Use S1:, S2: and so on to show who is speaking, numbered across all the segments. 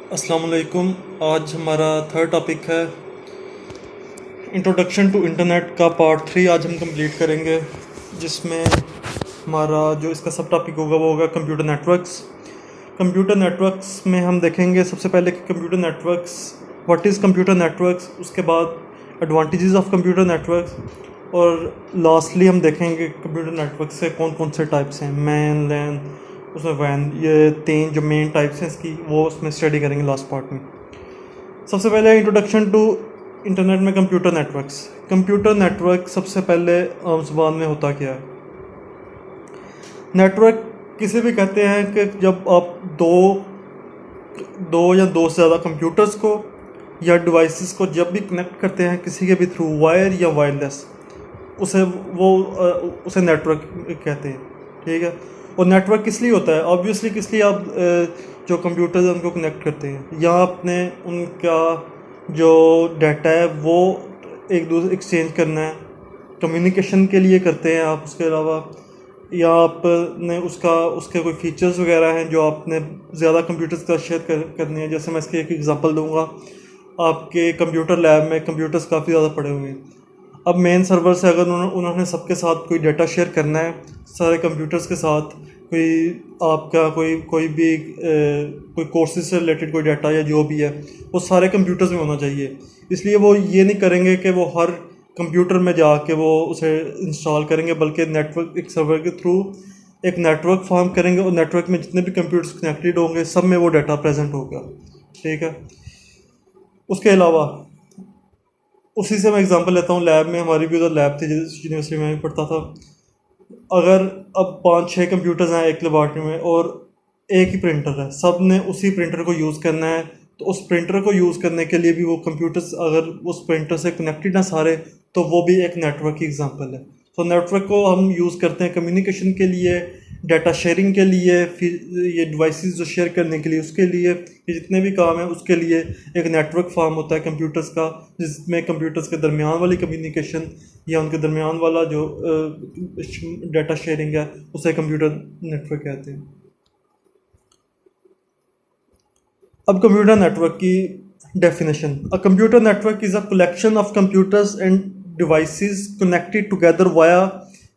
S1: अस्सलाम वालेकुम। आज हमारा थर्ड टॉपिक है इंट्रोडक्शन टू इंटरनेट का पार्ट 3 आज हम कंप्लीट करेंगे, जिसमें हमारा जो इसका सब टॉपिक होगा वो होगा कंप्यूटर नेटवर्क्स। कंप्यूटर नेटवर्क्स में हम देखेंगे सबसे पहले कि computer networks, what is computer networks, उसके बाद एडवांटेजेस ऑफ कंप्यूटर नेटवर्क्स, और लास्टली हम देखेंगे कंप्यूटर नेटवर्क से कौन कौन से टाइप्स हैं, मैन, लैन, उसमें वैन, ये तीन जो मेन टाइप्स हैं इसकी वो उसमें स्टडी करेंगे लास्ट पार्ट में। सबसे पहले इंट्रोडक्शन टू इंटरनेट में कंप्यूटर नेटवर्क्स। कंप्यूटर नेटवर्क सबसे पहले आम ज़ुबान में होता क्या है? नेटवर्क किसे भी कहते हैं कि जब आप दो दो या दो से ज़्यादा कंप्यूटर्स को या डिवाइसेस को जब भी कनेक्ट करते हैं किसी के भी थ्रू, वायर या वायरलेस, उसे नेटवर्क कहते हैं। ठीक है। और नेटवर्क किस लिए होता है? ऑब्वियसली किस लिए आप जो कंप्यूटर्स हैं उनको कनेक्ट करते हैं, या आपने उनका जो डाटा है वो एक दूसरे एक्सचेंज करना है, कम्युनिकेशन के लिए करते हैं आप। उसके अलावा या आपने उसके कोई फीचर्स वगैरह हैं जो आपने ज़्यादा कंप्यूटर्स का शेयर करने हैं। जैसे मैं इसकी एक एग्जांपल दूंगा, आपके कंप्यूटर लैब में कंप्यूटर्स काफ़ी ज़्यादा पड़े हुए हैं। अब मेन सर्वर से अगर उन्होंने सबके साथ कोई डाटा शेयर करना है, सारे कंप्यूटर्स के साथ, कोई आपका कोई भी कोई कोर्सेज से रिलेटेड कोई डाटा या जो भी है वो सारे कंप्यूटर्स में होना चाहिए। इसलिए वो ये नहीं करेंगे कि वो हर कंप्यूटर में जाके वो उसे इंस्टॉल करेंगे, बल्कि नेटवर्क एक सर्वर के थ्रू एक नेटवर्क फॉर्म करेंगे, और नेटवर्क में जितने भी कंप्यूटर्स कनेक्टेड होंगे सब में वो डाटा प्रेजेंट होगा। ठीक है। उसके अलावा उसी से मैं एग्जांपल लेता हूँ, लैब में हमारी भी उधर लैब थी जिस यूनिवर्सिटी में भी पढ़ता था। अगर अब 5-6 कंप्यूटर्स हैं एक लेबॉर्ट्री में और एक ही प्रिंटर है, सब ने उसी प्रिंटर को यूज़ करना है, तो उस प्रिंटर को यूज़ करने के लिए भी वो कंप्यूटर्स अगर उस प्रिंटर से कनेक्टेड ना सारे, तो वो भी एक नेटवर्क की एग्जांपल है। तो नेटवर्क को हम यूज़ करते हैं कम्युनिकेशन के लिए, डाटा शेयरिंग के लिए, फिर ये डिवाइसेस जो शेयर करने के लिए, उसके लिए, ये जितने भी काम हैं उसके लिए एक नेटवर्क फॉर्म होता है कंप्यूटर्स का, जिसमें कंप्यूटर्स के दरमियान वाली कम्युनिकेशन या उनके दरमियान वाला जो डाटा शेयरिंग है उसे कंप्यूटर नेटवर्क कहते हैं। अब कंप्यूटर नेटवर्क की definition. A computer network is a collection of computers end devices connected together via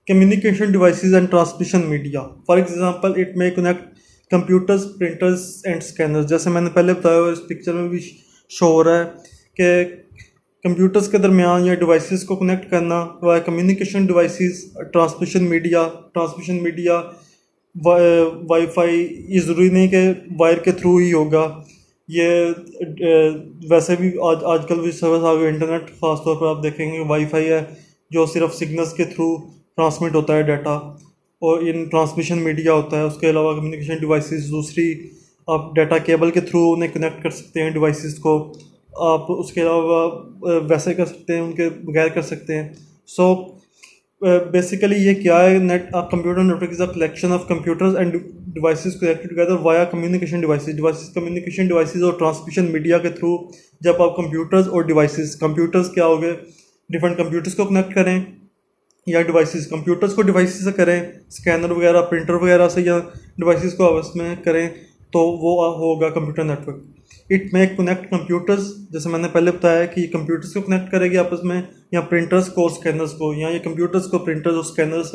S1: communication devices and transmission media. For example, it may connect computers, printers and scanners. जैसे मैंने पहले बताया, इस picture में भी show हो रहा है कि कंप्यूटर्स के दरमियान या डिवाइसेस को कनेक्ट करना via communication devices, transmission media wifi, ये ज़रूरी नहीं कि वायर के थ्रू ही होगा। ये वैसे भी आजकल भी सर्विस आ गई इंटरनेट, ख़ासतौर पर आप देखेंगे वाईफाई है जो सिर्फ सिग्नल्स के थ्रू ट्रांसमिट होता है डाटा, और इन ट्रांसमिशन मीडिया होता है। उसके अलावा कम्युनिकेशन डिवाइसेस दूसरी, आप डाटा केबल के थ्रू उन्हें कनेक्ट कर सकते हैं डिवाइसेस को, आप उसके अलावा वैसे कर सकते हैं, उनके बगैर कर सकते हैं। सो बेसिकली ये क्या है, computer network is a collection of computers end devices connected together via communication devices communication devices और ट्रांसमिशन मीडिया के थ्रू जब आप कंप्यूटर्स और कंप्यूटर्स क्या हो गए, डिफरेंट कंप्यूटर्स को कनेक्ट करें, या कंप्यूटर्स को डिवाइसेस से करें, स्कैनर वगैरह, प्रिंटर वगैरह से, या डिवाइसेस को आपस में करें, तो वो होगा कंप्यूटर नेटवर्क। इट में कनेक्ट कंप्यूटर्स, जैसे मैंने पहले बताया कि कंप्यूटर्स को कनेक्ट करेगी आपस में, या प्रिंटर्स को स्कैनर्स को, या ये कंप्यूटर्स को प्रिंटर्स और स्कैनर्स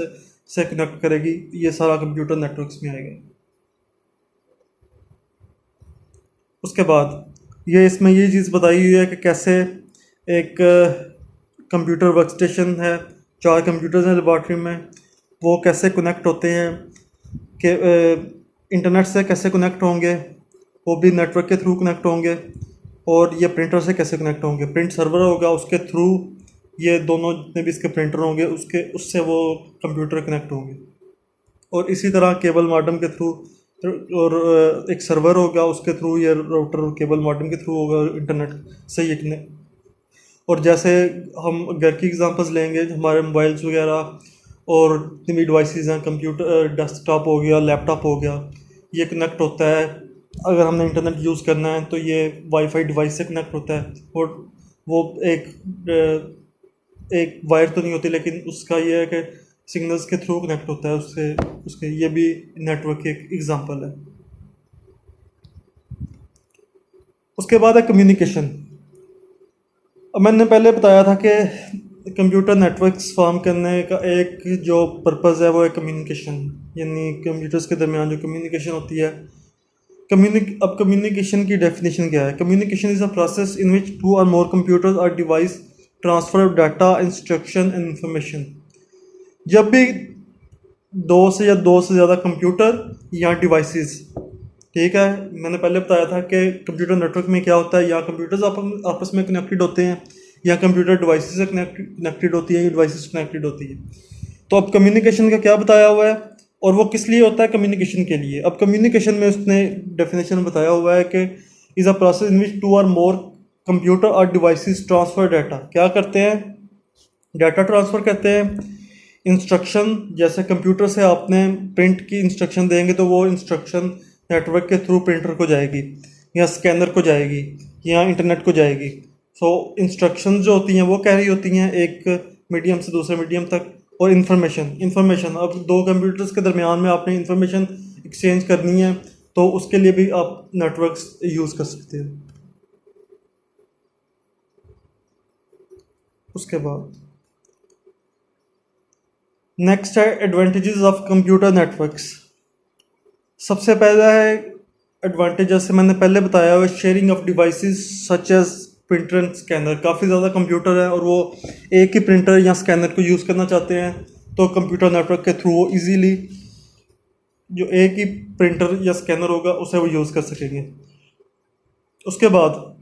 S1: से कनेक्ट करेगी। ये सारा कंप्यूटर नेटवर्क्स में आएगा। उसके बाद इसमें ये चीज़ बताई हुई है कि कैसे एक कंप्यूटर वर्क स्टेशन है, 4 कंप्यूटर्स हैं लेबॉर्ट्री में, वो कैसे कनेक्ट होते हैं, कि इंटरनेट से कैसे कनेक्ट होंगे, वो भी नेटवर्क के थ्रू कनेक्ट होंगे, और ये प्रिंटर से कैसे कनेक्ट होंगे, प्रिंट सर्वर होगा उसके थ्रू ये दोनों जितने भी इसके प्रिंटर होंगे उससे वो कंप्यूटर कनेक्ट होंगे, और इसी तरह केबल मॉडेम के थ्रू, और एक सर्वर होगा उसके थ्रू ये राउटर और केबल मॉडेम के थ्रू होगा इंटरनेट से ये कनेक्ट। और जैसे हम घर की एग्जांपल्स लेंगे, हमारे मोबाइल्स वगैरह और जितनी भी डिवाइसेस हैं, कंप्यूटर डेस्कटॉप हो गया, लैपटॉप हो गया, ये कनेक्ट होता है। अगर हमने इंटरनेट यूज़ करना है तो ये वाईफाई डिवाइस से कनेक्ट होता है, और वो एक वायर तो नहीं होती, लेकिन उसका ये है कि सिग्नल्स के थ्रू कनेक्ट होता है उसके ये भी नेटवर्क की एक एग्जांपल है। उसके बाद है कम्युनिकेशन। अब मैंने पहले बताया था कि कंप्यूटर नेटवर्क्स फॉर्म करने का एक जो पर्पज़ है वो है कम्युनिकेशन, यानी कंप्यूटर्स के दरमियान जो कम्युनिकेशन होती है। अब कम्युनिकेशन की डेफिनेशन क्या है? Communication is a process in which two or more computers or devices transfer data, instruction and information. जब भी दो से ज़्यादा कंप्यूटर या डिवाइसेस, ठीक है, मैंने पहले बताया था कि कंप्यूटर नेटवर्क में क्या होता है, या कंप्यूटर्स आपस में कनेक्टेड होते हैं, या कंप्यूटर डिवाइसेस से कनेक्टेड होती है, या डिवाइसेस कनेक्टेड होती है। तो अब कम्युनिकेशन का क्या बताया हुआ है और वो किस लिए होता है? कम्युनिकेशन के लिए। अब कम्युनिकेशन में उसने डेफिनेशन बताया हुआ है कि is a process in which two or more computer or devices transfer data. क्या करते हैं? डाटा ट्रांसफ़र करते हैं। इंस्ट्रक्शन, जैसे कंप्यूटर से आपने प्रिंट की इंस्ट्रक्शन देंगे तो वो इंस्ट्रक्शन नेटवर्क के थ्रू प्रिंटर को जाएगी, या स्कैनर को जाएगी, या इंटरनेट को जाएगी। सो इंस्ट्रक्शन जो होती हैं वो कह रही होती हैं एक मीडियम से दूसरे मीडियम तक। और इंफॉर्मेशन अब दो कंप्यूटर्स के दरमियान में आपने इंफॉर्मेशन एक्सचेंज करनी है तो उसके लिए भी आप नेटवर्क्स यूज़ कर सकते हैं। उसके बाद नेक्स्ट है एडवांटेजेस ऑफ कंप्यूटर नेटवर्क्स। सबसे पहला है एडवांटेज, जैसे मैंने पहले बताया हुआ, sharing of devices such as printer and scanner. काफ़ी ज़्यादा कंप्यूटर है और वो एक ही प्रिंटर या स्कैनर को यूज़ करना चाहते हैं तो कंप्यूटर नेटवर्क के थ्रू वो इजीली जो एक ही प्रिंटर या स्कैनर होगा उसे वो यूज़ कर सकेंगे। उसके बाद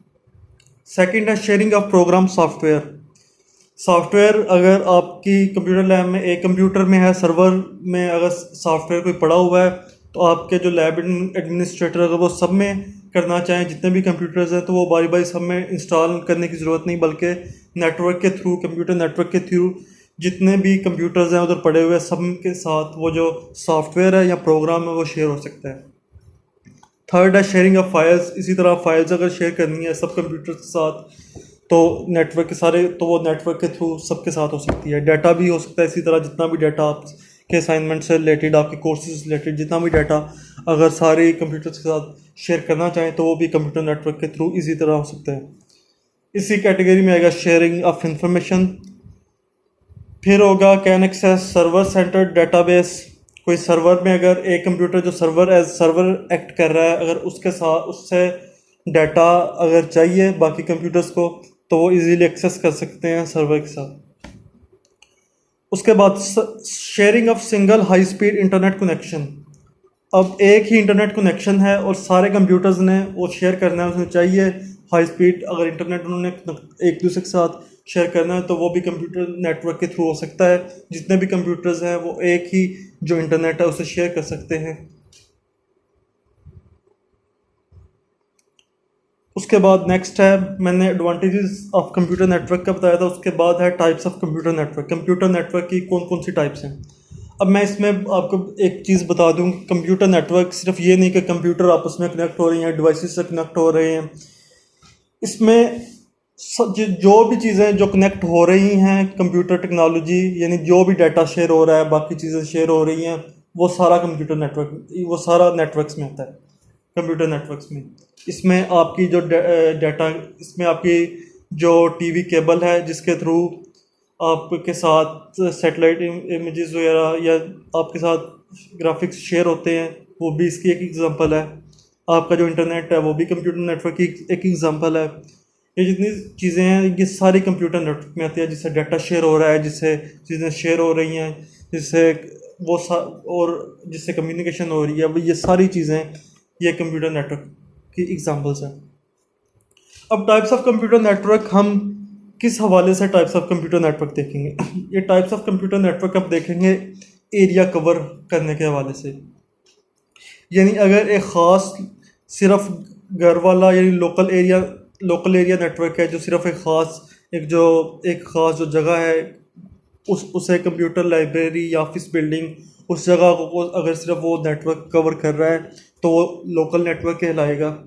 S1: सेकंड है शेयरिंग ऑफ प्रोग्राम सॉफ्टवेयर। अगर आपकी कंप्यूटर लैब में एक कंप्यूटर में है, सर्वर में अगर सॉफ्टवेयर कोई पड़ा हुआ है तो आपके जो लैब एडमिनिस्ट्रेटर अगर वो सब में करना चाहें, जितने भी कंप्यूटर्स हैं, तो वो बारी बारी सब में इंस्टॉल करने की ज़रूरत नहीं, बल्कि नेटवर्क के थ्रू, कंप्यूटर नेटवर्क के थ्रू जितने भी कंप्यूटर्स हैं उधर पड़े हुए सब के साथ वो जो सॉफ्टवेयर है या प्रोग्राम है वो शेयर हो सकता है। थर्ड है शेयरिंग ऑफ फाइल्स। इसी तरह फाइल्स अगर शेयर करनी है सब कंप्यूटर के साथ तो नेटवर्क के सारे, तो वो नेटवर्क के थ्रू सबके साथ हो सकती है। डाटा भी हो सकता है इसी तरह, जितना भी डाटा आप के असाइनमेंट से रिलेटेड, आपके कोर्सेज से रिलेटेड जितना भी डाटा अगर सारे कंप्यूटर्स के साथ शेयर करना चाहें तो वो भी कंप्यूटर नेटवर्क के थ्रू इसी तरह हो सकता है। इसी कैटेगरी में आएगा शेयरिंग ऑफ इंफॉर्मेशन। फिर होगा can access server centre database. कोई सर्वर में अगर एक कंप्यूटर जो सर्वर एज सर्वर एक्ट कर रहा है, अगर उसके साथ उससे डाटा अगर चाहिए बाकी कंप्यूटर्स को तो वो इजीली एक्सेस कर सकते हैं सर्वर के साथ। उसके बाद sharing of single high speed internet connection. अब एक ही इंटरनेट कनेक्शन है और सारे कंप्यूटर्स ने वो शेयर करना है, उसमें चाहिए हाई स्पीड अगर इंटरनेट उन्होंने एक दूसरे के साथ शेयर करना है तो वो भी कंप्यूटर नेटवर्क के थ्रू हो सकता है। जितने भी कंप्यूटर्स हैं वो एक ही जो इंटरनेट है उसे शेयर कर सकते हैं। उसके बाद नेक्स्ट है, मैंने एडवांटेजेस ऑफ कंप्यूटर नेटवर्क का बताया था, उसके बाद है types of computer network. Computer network की कौन कौन सी टाइप्स हैं। अब मैं इसमें आपको एक चीज़ बता दूं, कंप्यूटर नेटवर्क सिर्फ ये नहीं कि कंप्यूटर आपस में कनेक्ट हो रही हैं, डिवाइसेस से कनेक्ट हो रहे हैं। इसमें जो भी चीज़ें जो कनेक्ट हो रही हैं कंप्यूटर टेक्नोलॉजी, यानी जो भी डाटा शेयर हो रहा है, बाकी चीज़ें शेयर हो रही हैं, वो सारा कंप्यूटर नेटवर्क, वो सारा नेटवर्क्स में होता है, कंप्यूटर नेटवर्क्स में। इसमें आपकी जो डाटा, इसमें आपकी जो टीवी केबल है जिसके थ्रू आपके साथ सैटेलाइट इमेजेस वगैरह या आपके साथ ग्राफिक्स शेयर होते हैं, वो भी इसकी एक एग्जांपल है। आपका जो इंटरनेट है वो भी कंप्यूटर नेटवर्क की एक एग्जांपल है। ये जितनी चीज़ें हैं ये सारी कंप्यूटर नेटवर्क में आती है, जिससे डाटा शेयर हो रहा है, जिससे चीज़ें शेयर हो रही हैं, जिससे और जिससे कम्युनिकेशन हो रही है, अब ये सारी चीज़ें ये कंप्यूटर नेटवर्क की एग्जांपल्स हैं। अब टाइप्स ऑफ कंप्यूटर नेटवर्क हम किस हवाले से टाइप्स ऑफ कंप्यूटर नेटवर्क देखेंगे? ये टाइप्स ऑफ कंप्यूटर नेटवर्क आप देखेंगे एरिया कवर करने के हवाले से। यानी अगर एक ख़ास सिर्फ घर वाला यानी लोकल एरिया नेटवर्क है जो सिर्फ एक ख़ास जो जगह है उसे कंप्यूटर लाइब्रेरी या ऑफिस बिल्डिंग उस जगह को अगर सिर्फ वो नेटवर्क कवर कर रहा है तो वो लोकल नेटवर्क कहलाएगा।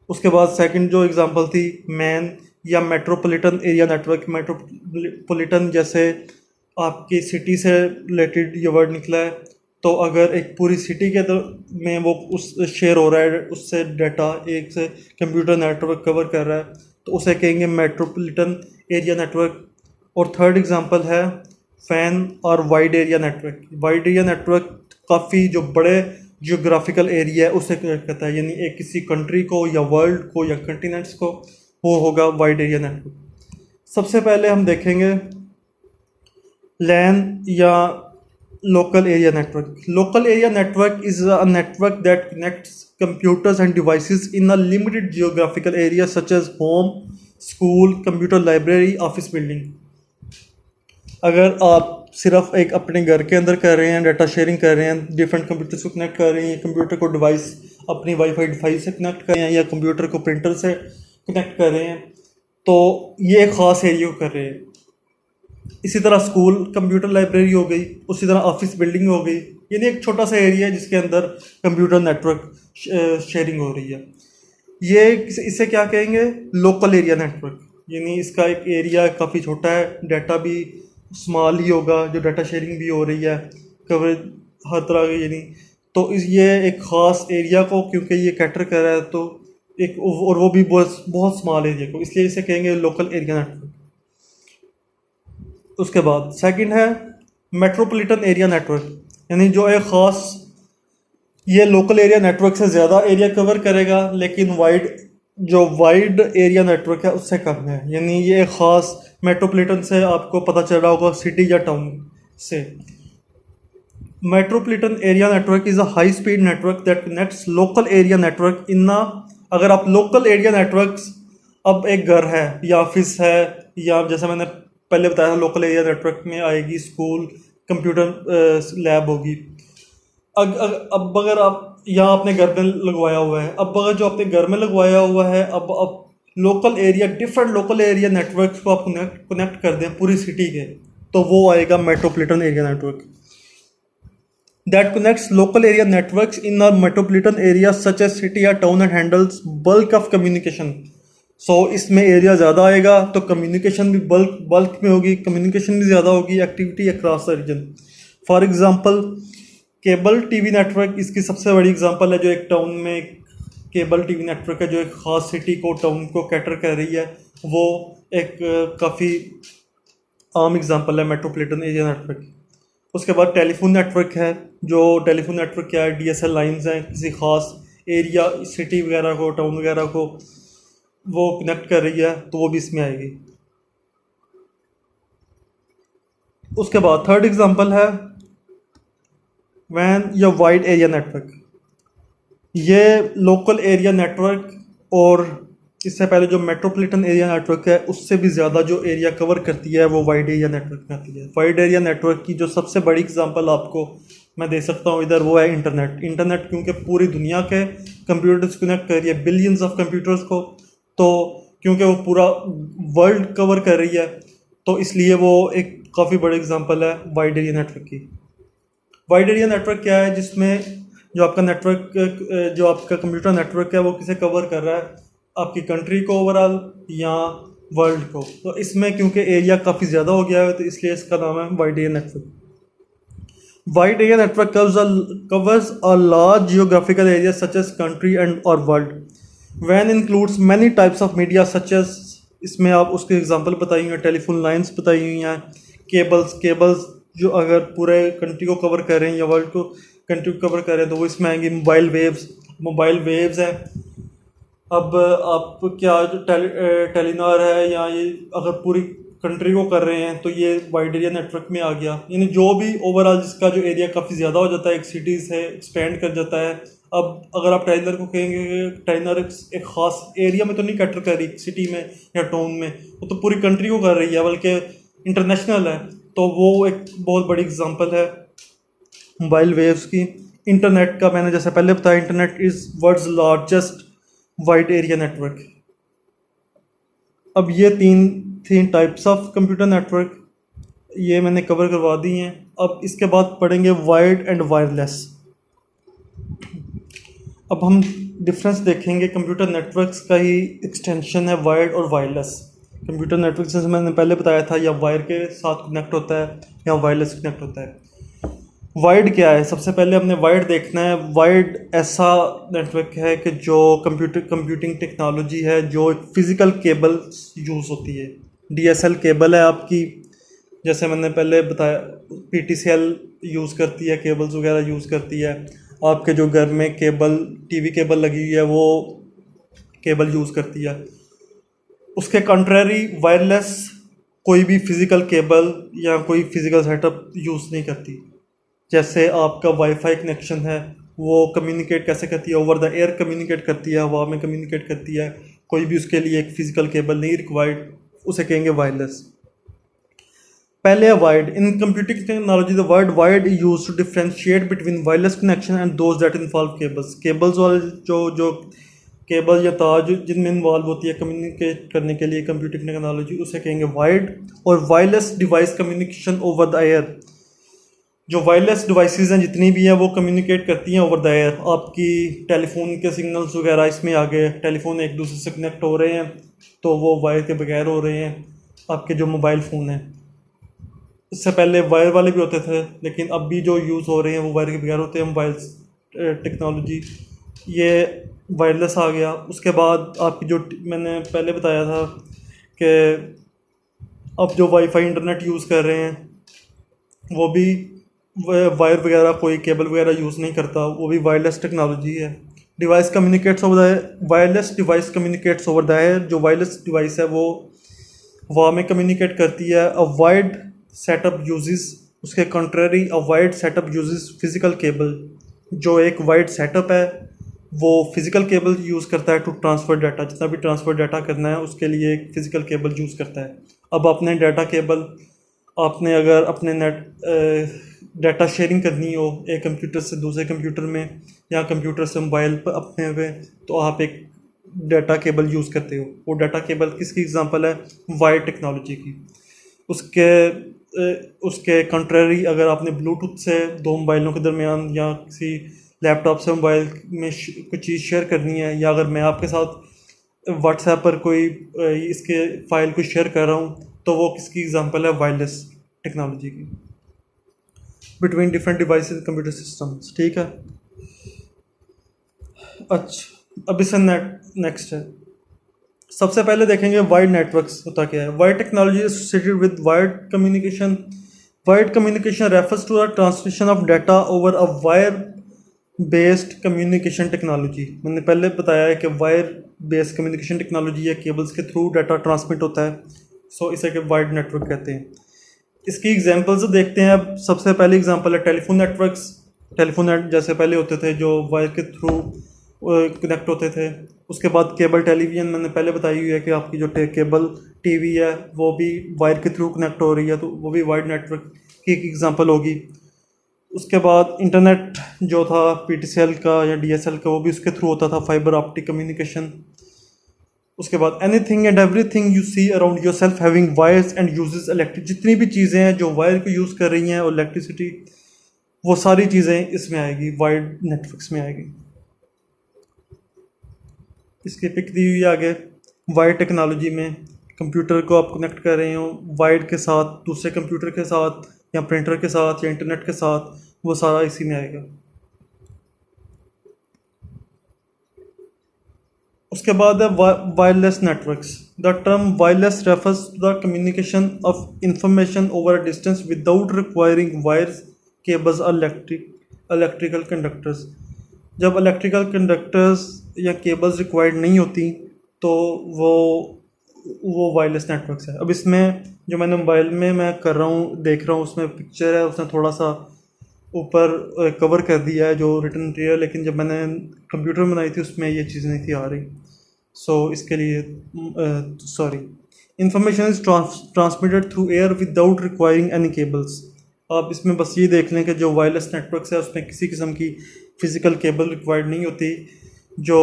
S1: उसके बाद सेकंड जो एग्जांपल थी मैन या मेट्रोपॉलिटन एरिया नेटवर्क। मेट्रोपॉलिटन जैसे आपकी सिटी से रिलेटेड ये वर्ड निकला है, तो अगर एक पूरी सिटी के में वो उस शेयर हो रहा है, उससे डाटा एक से कंप्यूटर नेटवर्क कवर कर रहा है, तो उसे कहेंगे मेट्रोपॉलिटन एरिया नेटवर्क। और थर्ड एग्जांपल है फैन और wide area network. Wide area network काफ़ी जो बड़े जियोग्राफिकल एरिया है उसे कनेक्ट करता है, यानी एक किसी कंट्री को या वर्ल्ड को या कंटिनेंट्स को, वो होगा वाइड एरिया नेटवर्क। सबसे पहले हम देखेंगे लैन या local area network. Local area network is a network that connects computers and devices in a limited geographical area such as home, school, computer library, office building. अगर आप सिर्फ एक अपने घर के अंदर कर रहे हैं, डाटा शेयरिंग कर रहे हैं, डिफरेंट कंप्यूटर्स को कनेक्ट कर रहे हैं, कंप्यूटर को डिवाइस अपनी वाईफाई डिवाइस से कनेक्ट कर रहे हैं या कंप्यूटर को प्रिंटर से कनेक्ट कर रहे हैं, तो ये एक ख़ास एरिया को कर रहे हैं। इसी तरह स्कूल कंप्यूटर लाइब्रेरी हो गई, उसी तरह ऑफिस बिल्डिंग हो गई, यानी एक छोटा सा एरिया है जिसके अंदर कंप्यूटर नेटवर्क शेयरिंग हो रही है। ये इसे क्या कहेंगे, लोकल एरिया नेटवर्क, यानी इसका एक एरिया काफ़ी छोटा है, डाटा भी स्मॉल ही होगा, जो डाटा शेयरिंग भी हो रही है, कवरेज हर तरह की, यानी तो ये एक ख़ास एरिया को क्योंकि ये कैटर कर रहा है, तो एक और वो भी बहुत स्मॉल एरिया को, इसलिए इसे कहेंगे लोकल एरिया नेटवर्क। उसके बाद सेकंड है मेट्रोपॉलिटन एरिया नेटवर्क, यानी जो एक ख़ास, ये लोकल एरिया नेटवर्क से ज़्यादा एरिया कवर करेगा, लेकिन वाइड एरिया नेटवर्क है उससे कम है, यानी ये एक ख़ास मेट्रोपॉलिटन से आपको पता चल रहा होगा सिटी या टाउन से। Metropolitan area network is a high speed network that connects local area network इन ना। अगर आप लोकल एरिया नेटवर्क्स, अब एक घर है या ऑफिस है, या जैसे मैंने पहले बताया था लोकल एरिया नेटवर्क में आएगी स्कूल, कंप्यूटर लैब होगी। अब अगर आप यहाँ अपने घर में लगवाया हुआ है, अब अगर जो अपने घर में लगवाया हुआ है, अब local area, different local area networks को आप कनेक्ट कर दें पूरी सिटी के, तो वो आएगा metropolitan area network. That connects local area networks in a metropolitan area such as city या town and handles bulk of communication. So इसमें एरिया ज़्यादा आएगा तो कम्युनिकेशन भी बल्क में होगी, कम्युनिकेशन भी ज़्यादा होगी, activity across the region. For example cable TV network इसकी सबसे बड़ी एग्जांपल है, जो एक टाउन में केबल टीवी नेटवर्क है, जो एक ख़ास सिटी को, टाउन को कैटर कर रही है, वो एक काफ़ी आम एग्जांपल है मेट्रोपॉलिटन एरिया नेटवर्क। उसके बाद टेलीफोन नेटवर्क है, जो टेलीफोन नेटवर्क क्या है, DSL लाइन्स हैं, किसी ख़ास एरिया, सिटी वगैरह को, टाउन वगैरह को वो कनेक्ट कर रही है, तो वो भी इसमें आएगी। उसके बाद थर्ड एग्जांपल है वैन या वाइड एरिया नेटवर्क। ये लोकल एरिया नेटवर्क, और इससे पहले जो मेट्रोपॉलिटन एरिया नेटवर्क है उससे भी ज़्यादा जो एरिया कवर करती है वो वाइड एरिया नेटवर्क करती है। वाइड एरिया नेटवर्क की जो सबसे बड़ी एग्जांपल आपको मैं दे सकता हूँ इधर, वो है इंटरनेट क्योंकि पूरी दुनिया के कंप्यूटर्स कनेक्ट कर रही है, बिलियंस ऑफ कंप्यूटर्स को, तो क्योंकि वो पूरा वर्ल्ड कवर कर रही है, तो इसलिए वो एक काफ़ी बड़ी एग्जांपल है वाइड एरिया नेटवर्क की। वाइड एरिया नेटवर्क क्या है, जिसमें जो आपका नेटवर्क, जो आपका कंप्यूटर नेटवर्क है वो किसे कवर कर रहा है, आपकी कंट्री को ओवरऑल या वर्ल्ड को। तो इसमें क्योंकि एरिया काफ़ी ज़्यादा हो गया है, तो इसलिए इसका नाम है wide area network. Wide area network covers a large geographical area such as country and or world. वैन includes many types of media such as, इसमें आप उसके एग्जांपल बताई हुई हैं, टेलीफोन लाइंस बताई हुई हैं, केबल्स जो अगर पूरे कंट्री को कवर कर रहे हैं या वर्ल्ड को कंट्री को कवर कर रहे हैं, तो वो इसमें आएंगी। मोबाइल वेव्स हैं। अब आप क्या जो टेलीनॉर है, या ये अगर पूरी कंट्री को कर रहे हैं, तो ये वाइड एरिया नेटवर्क में आ गया, यानी जो भी ओवरऑल जिसका जो एरिया काफ़ी ज़्यादा हो जाता है, एक सिटी से एक्सपेंड कर जाता है। अब अगर आप टेलीनॉर को कहेंगे, टेलीनॉर एक ख़ास एरिया में तो नहीं कैटर कर रही, सिटी में या टाउन में, वो तो पूरी कंट्री को कर रही है, बल्कि इंटरनेशनल है, तो वो एक बहुत बड़ी एग्जांपल है मोबाइल वेव्स की। इंटरनेट का मैंने जैसे पहले बताया, internet is world's largest wide area network. अब ये तीन टाइप्स ऑफ कंप्यूटर नेटवर्क ये मैंने कवर करवा दी हैं। अब इसके बाद पढ़ेंगे वायर्ड एंड वायरलेस। अब हम डिफरेंस देखेंगे, कंप्यूटर नेटवर्क्स का ही एक्सटेंशन है वायर्ड और वायरलेस। कंप्यूटर नेटवर्क जैसे मैंने पहले बताया था, या वायर के साथ कनेक्ट होता है या वायरलेस कनेक्ट होता है। वाइड क्या है? सबसे पहले हमने वाइड देखना है। वाइड ऐसा नेटवर्क है कि जो कंप्यूटिंग टेक्नोलॉजी है, जो फिज़िकल केबल यूज़ होती है। डीएसएल केबल है आपकी, जैसे मैंने पहले बताया, पीटीसीएल यूज़ करती है, केबल्स वगैरह यूज़ करती है। आपके जो घर में केबल, टीवी केबल लगी हुई है, वो केबल यूज़ करती है। उसके कंट्रेरी वायरलेस कोई भी फिज़िकल केबल या कोई फिज़िकल सेटअप यूज़ नहीं करती। जैसे आपका वाईफाई कनेक्शन है, वो कम्युनिकेट कैसे करती है? ओवर द एयर कम्युनिकेट करती है, हवा में कम्युनिकेट करती है। कोई भी उसके लिए एक फिज़िकल केबल नहीं रिक्वायर्ड, उसे कहेंगे वायरलेस। पहले है wide. In computing technology the word wide is used to differentiate between wireless connection and those that involve cables. Cables वाले जो केबल या तार जिनमें इन्वॉल्व होती है कम्युनिकेट करने के लिए कंप्यूटिंग टेक्नोलॉजी, उसे कहेंगे वाइड। और wireless device communication over the air, जो वायरलेस डिवाइसेस हैं जितनी भी हैं वो कम्युनिकेट करती हैं ओवर द एयर। आपकी टेलीफोन के सिग्नल्स वगैरह इसमें आ गए, टेलीफोन एक दूसरे से कनेक्ट हो रहे हैं तो वो वायर के बगैर हो रहे हैं। आपके जो मोबाइल फ़ोन हैं, इससे पहले वायर वाले भी होते थे, लेकिन अब भी जो यूज़ हो रहे हैं वो वायर के बगैर होते हैं। मोबाइल टेक्नोलॉजी ये वायरलेस आ गया। उसके बाद आपकी जो मैंने पहले बताया था कि अब जो वाईफाई इंटरनेट यूज़ कर रहे हैं वो भी वायर वगैरह, कोई केबल वगैरह यूज़ नहीं करता, वो भी वायरलेस टेक्नोलॉजी है। Device communicates over the wireless device communicates over the air. जो वायरलेस डिवाइस है वो हवा में कम्युनिकेट करती है। अ वाइड सेटअप यूजेस, उसके contrary a wide setup uses physical cable. जो एक वाइड सेटअप है वो फिजिकल केबल यूज़ करता है टू ट्रांसफ़र डाटा। जितना भी ट्रांसफ़र डाटा करना है उसके लिए एक फिजिकल केबल यूज़ करता है। अब अपने डाटा केबल, आपने अगर अपने डाटा शेयरिंग करनी हो एक कंप्यूटर से दूसरे कंप्यूटर में, या कंप्यूटर से मोबाइल पर अपने पे, तो आप एक डाटा केबल यूज़ करते हो। वो डाटा केबल किसकी एग्जांपल है? वायर टेक्नोलॉजी की। उसके कंट्रेरी अगर आपने ब्लूटूथ से दो मोबाइलों के दरमियान या किसी लैपटॉप से मोबाइल में कुछ चीज़ शेयर करनी है, या अगर मैं आपके साथ व्हाट्सएप पर कोई इसके फाइल को शेयर कर रहा हूँ, तो वो किसकी एग्जांपल है? वायरलेस टेक्नोलॉजी की, between different devices computer systems. ठीक है। अच्छा, अब इससे नेक्स्ट है। सबसे पहले देखेंगे वायर्ड नेटवर्क्स होता क्या है। Wired technology associated with wired communication. Wired communication refers to the transmission of data over a wire based communication technology. मैंने पहले बताया है कि वायर बेस्ड कम्युनिकेशन टेक्नोलॉजी या केबल्स के थ्रू डाटा ट्रांसमिट होता है, सो इसे के वायर्ड नेटवर्क कहते हैं। इसकी एग्जांपल्स देखते हैं। अब सबसे पहली एग्जांपल है टेलीफोन नेटवर्क्स। टेलीफोन नेट जैसे पहले होते थे जो वायर के थ्रू कनेक्ट होते थे। उसके बाद केबल टेलीविज़न मैंने पहले बताई हुई है कि आपकी जो केबल टीवी है वो भी वायर के थ्रू कनेक्ट हो रही है, तो वो भी वायर्ड नेटवर्क की एक एग्जांपल होगी। उसके बाद इंटरनेट जो था पीटीसीएल का या डीएसएल का, वो भी उसके थ्रू होता था, फाइबर ऑप्टिक कम्युनिकेशन। उसके बाद anything and everything you see around yourself having wires and uses electric. जितनी भी चीज़ें हैं जो वायर को यूज़ कर रही हैं और इलेक्ट्रिसिटी, वो सारी चीज़ें इसमें आएगी, वायर्ड नेटवर्क्स में आएगी। इसकी पिक दी हुई आगे। वायर टेक्नोलॉजी में कंप्यूटर को आप कनेक्ट कर रहे हो वायर के साथ, दूसरे कंप्यूटर के साथ या प्रिंटर के साथ या इंटरनेट के साथ, वो सारा इसी में आएगा। उसके बाद है wireless networks. The term wireless refers to the communication of information over distance without requiring wires, cables और इलेक्ट्रिकल कंडक्टर्स। जब इलेक्ट्रिकल कंडक्टर्स या केबल्स रिक्वायर्ड नहीं होती तो वो वायरलेस नेटवर्क्स है। अब इसमें जो मैंने मोबाइल में मैं कर रहा हूँ, देख रहा हूँ, उसमें पिक्चर है, उसने थोड़ा सा ऊपर कवर कर दिया है जो रिटर्न मटीरियल, लेकिन जब मैंने कंप्यूटर में बनाई थी उसमें ये चीज़ नहीं थी आ रही। सो इसके लिए sorry. Information is transmitted through air without requiring any cables. आप इसमें बस ये देख लें कि जो वायरलेस नेटवर्क्स है उसमें किसी किस्म की फ़िज़िकल केबल रिक्वायर्ड नहीं होती। जो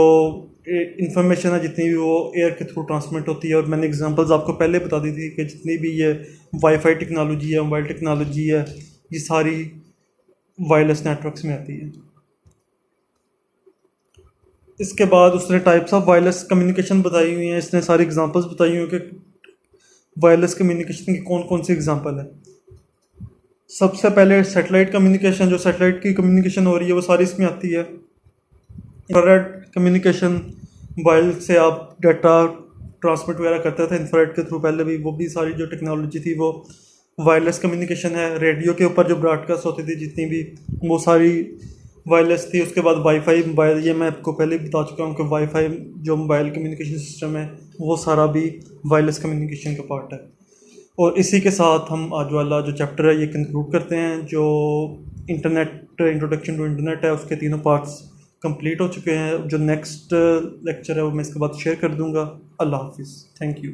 S1: इंफॉर्मेशन है जितनी भी वो एयर के थ्रू ट्रांसमिट होती है। और मैंने एग्जांपल्स आपको पहले बता दी थी कि जितनी भी ये वाईफाई टेक्नोलॉजी है, मोबाइल टेक्नोलॉजी है, ये सारी वायरलेस नेटवर्क्स में आती है। इसके बाद उसने टाइप्स ऑफ वायरलेस कम्युनिकेशन बताई हुई हैं, इसने सारी एग्जांपल्स बताई हुई हैं कि वायरलेस कम्युनिकेशन की कौन कौन सी एग्जांपल है। सबसे पहले सैटेलाइट कम्युनिकेशन, जो सैटेलाइट की कम्युनिकेशन हो रही है वो सारी इसमें आती है। इंफ्रारेड कम्युनिकेशन, मोबाइल से आप डाटा ट्रांसमिट वगैरह करते थे इंफ्रारेड के थ्रू, पहले भी वो भी सारी जो टेक्नोलॉजी थी वो वायरलेस कम्युनिकेशन है। रेडियो के ऊपर जो ब्रॉडकास्ट होती थी जितनी भी, वो सारी वायरलेस थी। उसके बाद वाईफाई मोबाइल, ये मैं आपको पहले भी बता चुका हूँ कि वाईफाई जो मोबाइल कम्युनिकेशन सिस्टम है वो सारा भी वायरलेस कम्युनिकेशन का पार्ट है। और इसी के साथ हम आज वाला जो चैप्टर है ये कंक्लूड करते हैं। जो इंटरनेट, इंट्रोडक्शन टू इंटरनेट है, उसके तीनों पार्ट्स कंप्लीट हो चुके हैं। जो नेक्स्ट लेक्चर है वो मैं इसके बाद शेयर कर दूंगा। अल्लाह हाफिज़, थैंक यू।